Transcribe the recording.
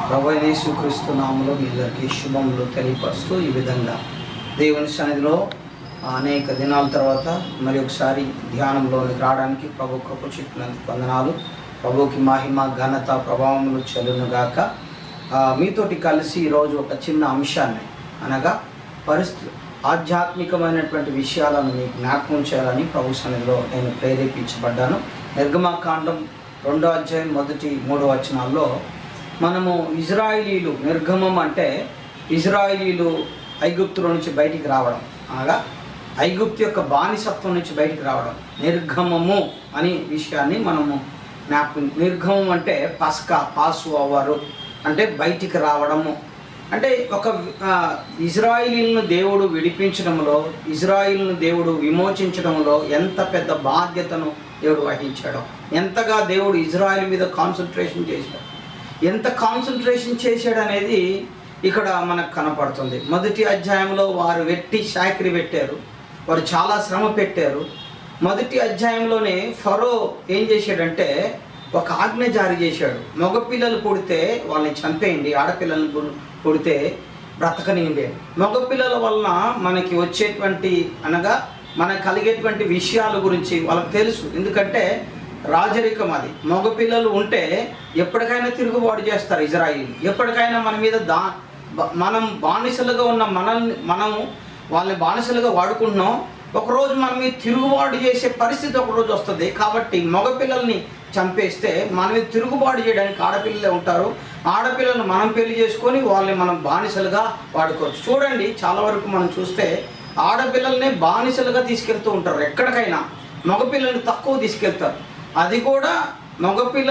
ప్రభువైన యేసుక్రీస్తు నామములో మీ అందరికీ శుభములు తెలియపరుస్తూ ఈ విధంగా దేవుని సన్నిధిలో అనేక దినాల తర్వాత మరి ఒకసారి ధ్యానంలోనికి రావడానికి ప్రభు కృప చూపినందుకు వందనాలు. ప్రభువుకి మహిమ ఘనత ప్రభావములు చెల్లునుగాక. మీతోటి కలిసి ఈరోజు ఒక చిన్న అంశాన్ని అనగా ఆధ్యాత్మికమైనటువంటి విషయాలను మీకు జ్ఞాపకం చేయాలని ప్రభు సన్నిధిలో నేను ప్రేరేపించబడ్డాను. నిర్గమకాండం 2వ అధ్యాయం 1-3 వచనాల్లో మనము ఇజ్రాయిలీలు, నిర్గమం అంటే ఇజ్రాయిలీలు ఐగుప్తులో నుంచి బయటికి రావడం, అనగా ఐగుప్తు యొక్క బానిసత్వం నుంచి బయటికి రావడం నిర్గమము అనే విషయాన్ని మనము నిర్గమం అంటే పాసు అవ్వరు అంటే బయటికి రావడము అంటే ఒక ఇజ్రాయిలీలను దేవుడు విడిపించడంలో, ఇజ్రాయిల్ను దేవుడు విమోచించడంలో ఎంత పెద్ద బాధ్యతను దేవుడు వహించాడు, ఎంతగా దేవుడు ఇజ్రాయిల్ మీద కాన్సన్ట్రేషన్ చేశాడు, ఎంత కాన్సన్ట్రేషన్ చేశాడు అనేది ఇక్కడ మనకు కనపడుతుంది. 1వ అధ్యాయంలో వారు వెట్టి చాకిరీ పెట్టారు, వారు చాలా శ్రమ పెట్టారు. 1వ అధ్యాయంలోనే ఫరో ఏం చేశాడంటే ఒక ఆజ్ఞ జారీ చేశాడు, మగపిల్లలు పుడితే వాళ్ళని చంపేయండి, ఆడపిల్లలు పుడితే బ్రతకనియండి. మగపిల్లల వలన మనకి వచ్చేటువంటి అనగా మనకు కలిగేటువంటి విషయాల గురించి వాళ్ళకి తెలుసు. ఎందుకంటే రాజరికం అది. మగపిల్లలు ఉంటే ఎప్పటికైనా తిరుగుబాటు చేస్తారు ఇజ్రాయిల్. ఎప్పటికైనా మన మీద మనం బానిసలుగా ఉన్న మనము వాళ్ళని బానిసలుగా వాడుకుంటున్నాం. ఒకరోజు మన మీద తిరుగుబాటు చేసే పరిస్థితి ఒకరోజు వస్తుంది. కాబట్టి మగపిల్లల్ని చంపేస్తే మన మీద తిరుగుబాటు చేయడానికి ఆడపిల్లలే ఉంటారు. ఆడపిల్లలను మనం పెళ్లి చేసుకొని వాళ్ళని మనం బానిసలుగా వాడుకోవచ్చు. చూడండి, చాలా వరకు మనం చూస్తే ఆడపిల్లల్ని బానిసలుగా తీసుకెళ్తూ ఉంటారు. ఎక్కడికైనా మగపిల్లల్ని తక్కువ తీసుకెళ్తారు. అది కూడా మగపిల్ల